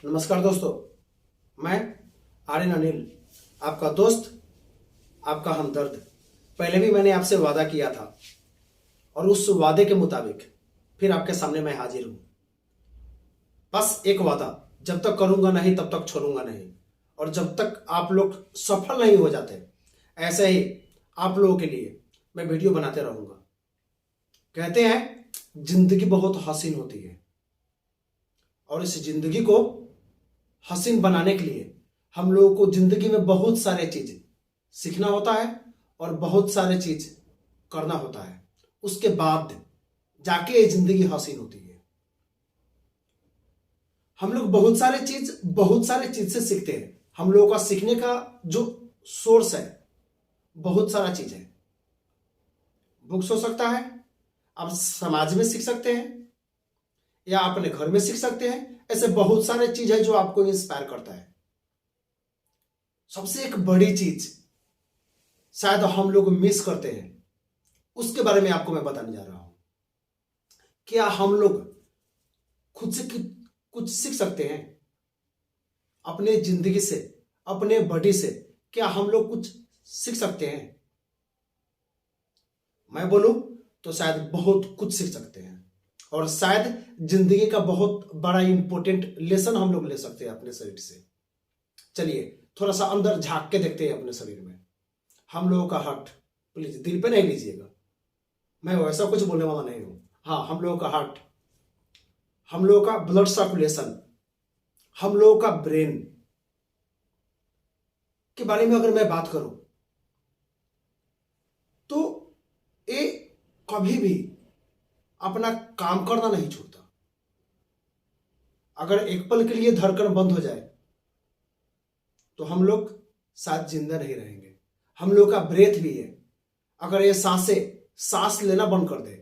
नमस्कार दोस्तों, मैं आर्यन अनिल, आपका दोस्त, आपका हमदर्द। पहले भी मैंने आपसे वादा किया था और उस वादे के मुताबिक फिर आपके सामने मैं हाजिर हूं। बस एक वादा, जब तक करूंगा नहीं तब तक छोड़ूंगा नहीं। और जब तक आप लोग सफल नहीं हो जाते, ऐसे ही आप लोगों के लिए मैं वीडियो बनाते रहूंगा। कहते हैं जिंदगी बहुत हसीन होती है और इस जिंदगी को हसीन बनाने के लिए हम लोगों को जिंदगी में बहुत सारे चीज सीखना होता है और बहुत सारे चीज करना होता है। उसके बाद जाके ये जिंदगी हसीन होती है। हम लोग बहुत सारे चीज से सीखते हैं। हम लोगों का सीखने का जो सोर्स है बहुत सारा चीज है। बुक्स हो सकता है, आप समाज में सीख सकते हैं या अपने घर में सीख सकते हैं। ऐसे बहुत सारे चीज है जो आपको इंस्पायर करता है। सबसे एक बड़ी चीज शायद हम लोग मिस करते हैं, उसके बारे में आपको मैं बताने जा रहा हूं। क्या हम लोग खुद से कुछ सीख सकते हैं अपने जिंदगी से, अपने बॉडी से? क्या हम लोग कुछ सीख सकते हैं? मैं बोलूं तो शायद बहुत कुछ सीख सकते हैं और शायद जिंदगी का बहुत बड़ा इंपॉर्टेंट लेसन हम लोग ले सकते हैं अपने शरीर से। चलिए थोड़ा सा अंदर झांक के देखते हैं अपने शरीर में। हम लोगों का हार्ट, प्लीज दिल पे नहीं लीजिएगा, मैं वैसा कुछ बोलने वाला नहीं हूं। हाँ, हम लोगों का हार्ट, हम लोगों का ब्लड सर्कुलेशन, हम लोगों का ब्रेन के बारे में अगर मैं बात करूं तो ये कभी भी अपना काम करना नहीं छोड़ता। अगर एक पल के लिए धड़कन बंद हो जाए तो हम लोग शायद जिंदा नहीं रहेंगे। हम लोग का ब्रेथ भी है, अगर ये सांस लेना बंद कर दे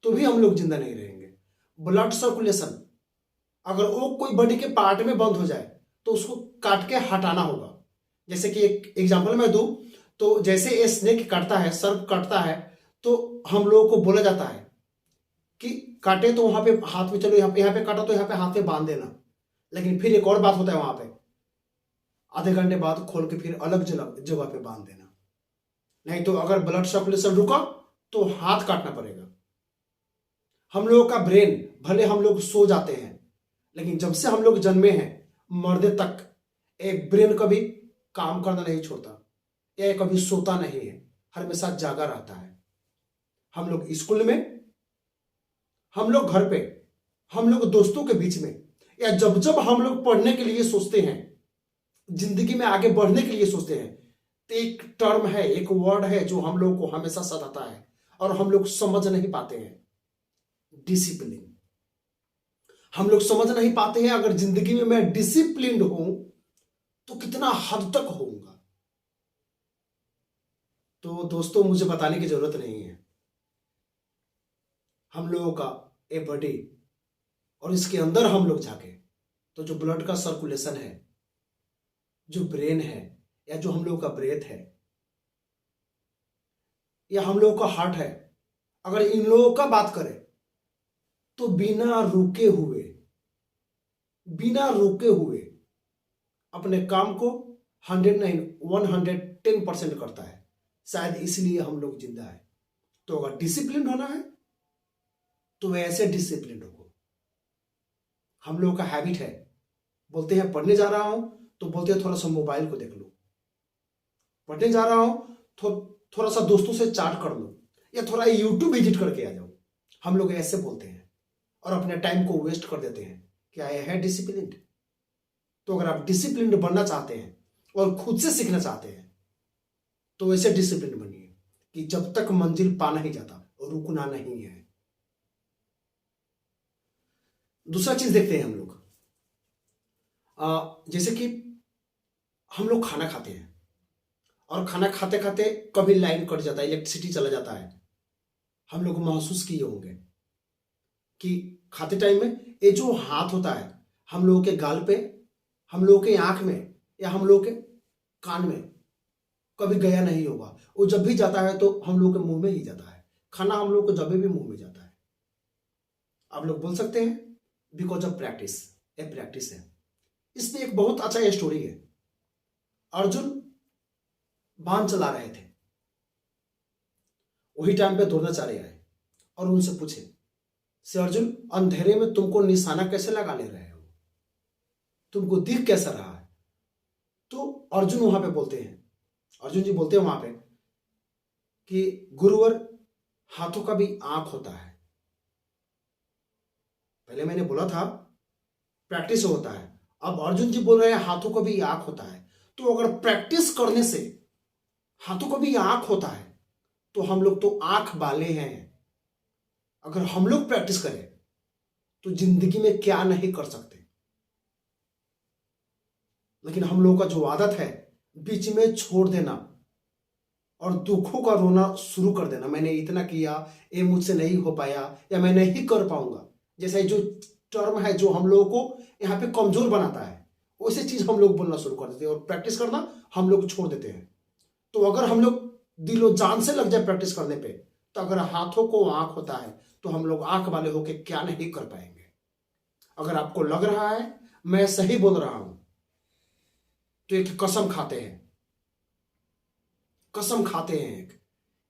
तो भी हम लोग जिंदा नहीं रहेंगे। ब्लड सर्कुलेशन, अगर वो कोई बॉडी के पार्ट में बंद हो जाए तो उसको काट के हटाना होगा। जैसे कि एक एग्जांपल मैं दूं तो जैसे ये स्नेक काटता है, सर्प काटता है, तो हम लोगों को बोला जाता है कि काटे तो वहां पे हाथ में, चलो यहाँ पे काटा तो यहाँ पे हाथ में बांध देना। लेकिन फिर एक और बात होता है, वहां पे आधे घंटे बाद खोल के फिर अलग जगह पे बांध देना। नहीं तो अगर ब्लड सर्कुलेशन रुका तो हाथ काटना पड़ेगा। हम लोगों का ब्रेन, भले हम लोग सो जाते हैं लेकिन जब से हम लोग जन्मे हैं मरने तक एक ब्रेन कभी काम करना नहीं छोड़ता, यह कभी सोता नहीं है, हमेशा जागा रहता है। हम लोग स्कूल में, हम लोग घर पे, हम लोग दोस्तों के बीच में, या जब जब हम लोग पढ़ने के लिए सोचते हैं, जिंदगी में आगे बढ़ने के लिए सोचते हैं, तो एक टर्म है, एक वर्ड है जो हम लोग को हमेशा सताता है और हम लोग समझ नहीं पाते हैं, डिसिप्लिन। हम लोग समझ नहीं पाते हैं अगर जिंदगी में मैं डिसिप्लिन्ड हूं तो कितना हद तक होऊंगा। तो दोस्तों, मुझे बताने की जरूरत नहीं है, हम लोगों का ए बॉडी और इसके अंदर हम लोग जाके तो जो ब्लड का सर्कुलेशन है, जो ब्रेन है, या जो हम लोगों का ब्रेथ है, या हम लोगों का हार्ट है, अगर इन लोगों का बात करें तो बिना रुके हुए अपने काम को 100 नहीं 110% करता है। शायद इसलिए हम लोग जिंदा है। तो अगर डिसिप्लिन होना है तो वैसे डिसिप्लिन हो। हम लोगों का हैबिट है, बोलते हैं पढ़ने जा रहा हूं तो बोलते हैं थोड़ा सा मोबाइल को देख लो, पढ़ने जा रहा हूं थोड़ा सा दोस्तों से चैट कर लो, या थोड़ा यूट्यूब विजिट करके आ जाओ। हम लोग ऐसे बोलते हैं और अपने टाइम को वेस्ट कर देते हैं। क्या यह है डिसिप्लिन? तो अगर आप डिसिप्लिन बनना चाहते हैं और खुद से सीखना चाहते हैं तो ऐसे डिसिप्लिन बनिए कि जब तक मंजिल पा नहीं जाता रुकना नहीं है। दूसरा चीज देखते हैं हम लोग, जैसे कि हम लोग खाना खाते हैं और खाना खाते खाते कभी लाइन कट जाता है, इलेक्ट्रिसिटी चला जाता है। हम लोग महसूस किए होंगे कि खाते टाइम में ये जो हाथ होता है हम लोगों के गाल पे, हम लोगों के आंख में, या हम लोगों के कान में कभी गया नहीं होगा। वो जब भी जाता है तो हम लोग के मुंह में ही जाता है। खाना हम लोग को जब भी मुंह में जाता है। आप लोग बोल सकते हैं बिकॉज ऑफ प्रैक्टिस, ये प्रैक्टिस है। इसमें एक बहुत अच्छा स्टोरी है। अर्जुन बाण चला रहे थे, वही टाइम पे द्रोणाचार्य आए और उनसे पूछे, से अर्जुन, अंधेरे में तुमको निशाना कैसे लगा ले रहे हो, तुमको दिख कैसा रहा है? तो अर्जुन वहां पे बोलते हैं, अर्जुन जी बोलते हैं वहां पे कि गुरुवर, हाथों का भी आंख होता है। पहले मैंने बोला था प्रैक्टिस होता है, अब अर्जुन जी बोल रहे हैं हाथों का भी आंख होता है। तो अगर प्रैक्टिस करने से हाथों का भी आंख होता है तो हम लोग तो आंख वाले हैं। अगर हम लोग प्रैक्टिस करें तो जिंदगी में क्या नहीं कर सकते। लेकिन हम लोगों का जो आदत है बीच में छोड़ देना और दुखों का रोना शुरू कर देना, मैंने इतना किया, ये मुझसे नहीं हो पाया, या मैं नहीं कर पाऊंगा, जैसे जो टर्म है जो हम लोगों को यहाँ पे कमजोर बनाता है, वैसे चीज हम लोग बोलना शुरू कर देते हैं और प्रैक्टिस करना हम लोग छोड़ देते हैं। तो अगर हम लोग दिलो जान से लग जाए प्रैक्टिस करने पे, तो अगर हाथों को आंख होता है तो हम लोग आंख वाले होके क्या नहीं कर पाएंगे। अगर आपको लग रहा है मैं सही बोल रहा हूं तो एक कसम खाते हैं, कसम खाते हैं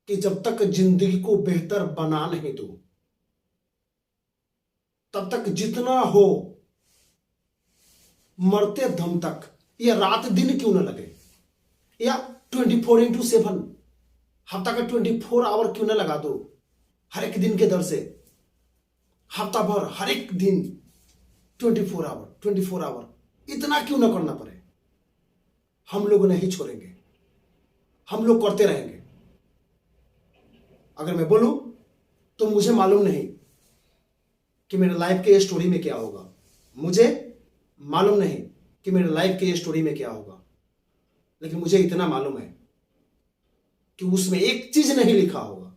कि जब तक जिंदगी को बेहतर बना नहीं दो, तब तक जितना हो मरते दम तक, या रात दिन क्यों ना लगे, या 24x7 हफ्ता का 24 आवर क्यों ना लगा दो, हर एक दिन के दर से हफ्ता भर हर एक दिन 24 आवर इतना क्यों ना करना पड़े, हम लोग नहीं छोड़ेंगे, हम लोग करते रहेंगे। अगर मैं बोलूं तो मुझे मालूम नहीं कि मेरे लाइफ के स्टोरी में क्या होगा, मुझे मालूम नहीं कि मेरे लाइफ के स्टोरी में क्या होगा, लेकिन मुझे इतना मालूम है कि उसमें एक चीज नहीं लिखा होगा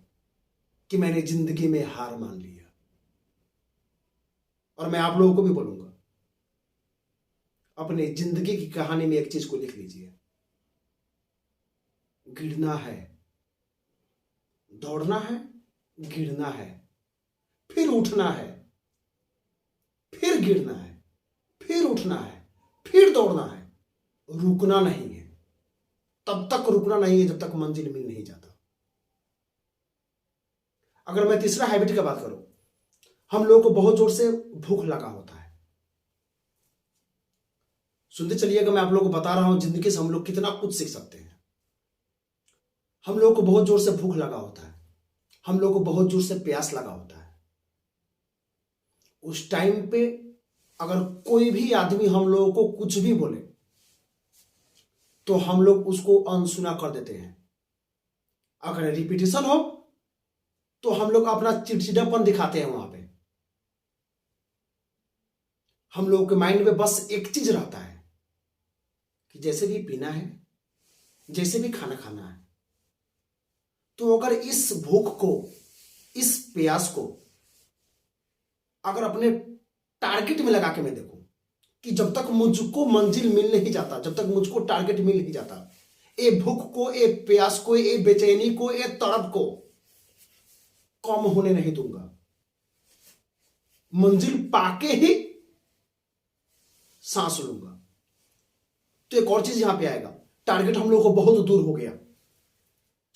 कि मैंने जिंदगी में हार मान लिया। और मैं आप लोगों को भी बोलूंगा, अपने जिंदगी की कहानी में एक चीज को लिख लीजिए, गिरना है, दौड़ना है, गिरना है, फिर उठना है, फिर गिरना है, फिर उठना है, फिर दौड़ना है, रुकना नहीं है। तब तक रुकना नहीं है जब तक मंजिल मिल नहीं जाता। अगर मैं तीसरा हैबिट की बात करूं, हम लोगों को बहुत जोर से भूख लगा होता है। सुनते चलिएगा, मैं आप लोगों को बता रहा हूं जिंदगी से हम लोग कितना कुछ सीख सकते हैं। हम लोगों को बहुत जोर से भूख लगा होता है, हम लोगों को बहुत जोर से प्यास लगा होता है। उस टाइम पे अगर कोई भी आदमी हम लोगों को कुछ भी बोले तो हम लोग उसको अनसुना कर देते हैं। अगर रिपीटिशन हो तो हम लोग अपना चिड़चिड़ापन दिखाते हैं। वहां पे हम लोगों के माइंड में बस एक चीज रहता है कि जैसे भी पीना है, जैसे भी खाना खाना है। तो अगर इस भूख को, इस प्यास को अगर अपने टारगेट में लगा के मैं देखूं कि जब तक मुझको मंजिल मिल नहीं जाता, जब तक मुझको टारगेट मिल नहीं जाता, ए भूख को, ए प्यास को, ए बेचैनी को, ए तड़प को कम होने नहीं दूंगा। मंजिल पाके ही सांस लूंगा। तो एक और चीज यहां पे आएगा, टारगेट हम लोग को बहुत दूर हो गया,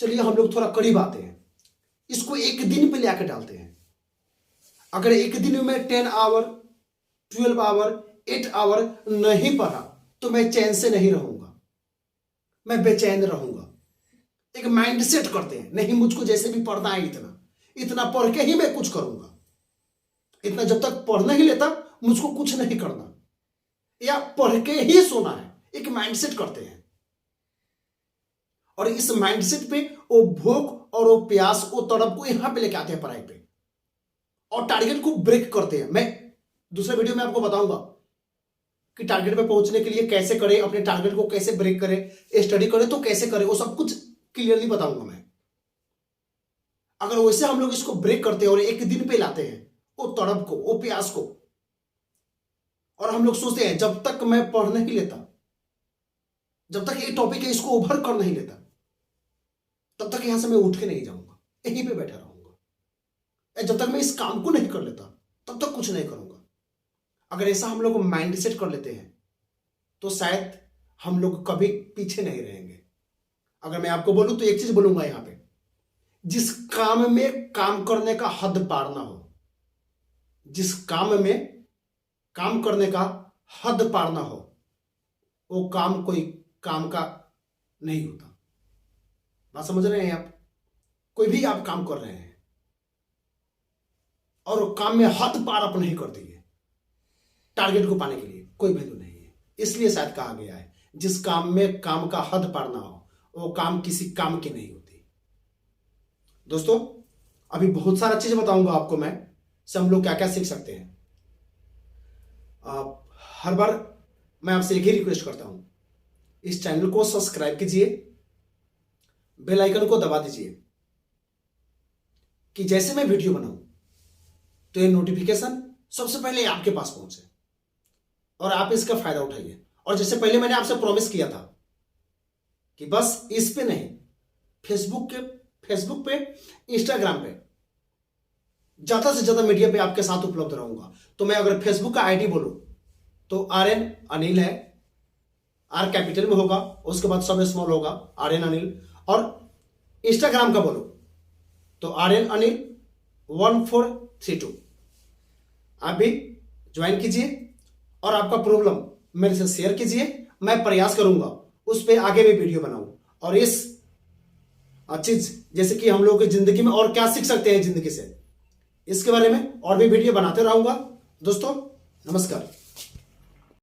चलिए हम लोग थोड़ा करीब आते हैं, इसको एक दिन पे लेकर डालते हैं। अगर एक दिन में 10 आवर, 12 आवर, 8 आवर नहीं पढ़ा तो मैं चैन से नहीं रहूंगा, मैं बेचैन रहूंगा। एक माइंड सेट करते हैं, नहीं मुझको जैसे भी पढ़ना है इतना इतना पढ़ के ही मैं कुछ करूंगा, इतना जब तक पढ़ नहीं लेता मुझको कुछ नहीं करना, या पढ़ के ही सोना है। एक माइंड सेट करते हैं और इस माइंड सेट पे वो भूख और वो प्यास, वो तड़प को यहां पे लेके आते हैं पढ़ाई पे और टारगेट को ब्रेक करते हैं। मैं दूसरे वीडियो में आपको बताऊंगा कि टारगेट पे पहुंचने के लिए कैसे करें, अपने टारगेट को कैसे ब्रेक करें, स्टडी करें तो कैसे करें, वो सब कुछ क्लियरली बताऊंगा मैं। अगर वैसे हम लोग इसको ब्रेक करते हैं और एक दिन पे लाते हैं वो तड़प को, वो प्यास को, और हम लोग सोचते हैं जब तक मैं पढ़ नहीं लेता, जब तक ये टॉपिक है इसको ओवर कर नहीं लेता, तब तक यहां से मैं उठ के नहीं जाऊंगा, यहीं पे बैठा रहूंगा, जब तक मैं इस काम को नहीं कर लेता तब तक कुछ नहीं करूंगा। अगर ऐसा हम लोग माइंड सेट कर लेते हैं तो शायद हम लोग कभी पीछे नहीं रहेंगे। अगर मैं आपको बोलूं तो एक चीज बोलूंगा यहां पे, जिस काम में काम करने का हद पार ना हो, जिस काम में काम करने का हद पार ना हो, वो काम कोई काम का नहीं होता। बात समझ रहे हैं आप? कोई भी आप काम कर रहे हैं और वो काम में हद पार आप नहीं कर दिए टारगेट को पाने के लिए, कोई वैल्यू नहीं है। इसलिए शायद कहा गया है जिस काम में काम का हद पार ना हो वो काम किसी काम की नहीं होती। दोस्तों अभी बहुत सारा चीज बताऊंगा आपको मैं, से हम लोग क्या क्या सीख सकते हैं। हर बार मैं आपसे एक ही रिक्वेस्ट करता हूं, इस चैनल को सब्सक्राइब कीजिए, बेल आइकन को दबा दीजिए कि जैसे मैं वीडियो बनाऊं तो ये नोटिफिकेशन सबसे पहले आपके पास पहुंचे और आप इसका फायदा उठाइए। और जैसे पहले मैंने आपसे प्रॉमिस किया था कि बस इस पे नहीं, फेसबुक पे, इंस्टाग्राम पे ज्यादा से ज्यादा मीडिया पे आपके साथ उपलब्ध रहूंगा। तो मैं अगर फेसबुक का आईडी बोलूं तो RN अनिल है, R कैपिटल में होगा, उसके बाद सब स्मॉल होगा, RN अनिल। और इंस्टाग्राम का बोलो तो RN अनिल 1432। आप भी ज्वाइन कीजिए और आपका प्रॉब्लम मेरे से शेयर कीजिए, मैं प्रयास करूंगा उस पर आगे भी वीडियो बनाऊं। और इस चीज जैसे कि हम लोगों की जिंदगी में और क्या सीख सकते हैं जिंदगी से, इसके बारे में और भी वीडियो बनाते रहूंगा। दोस्तों नमस्कार।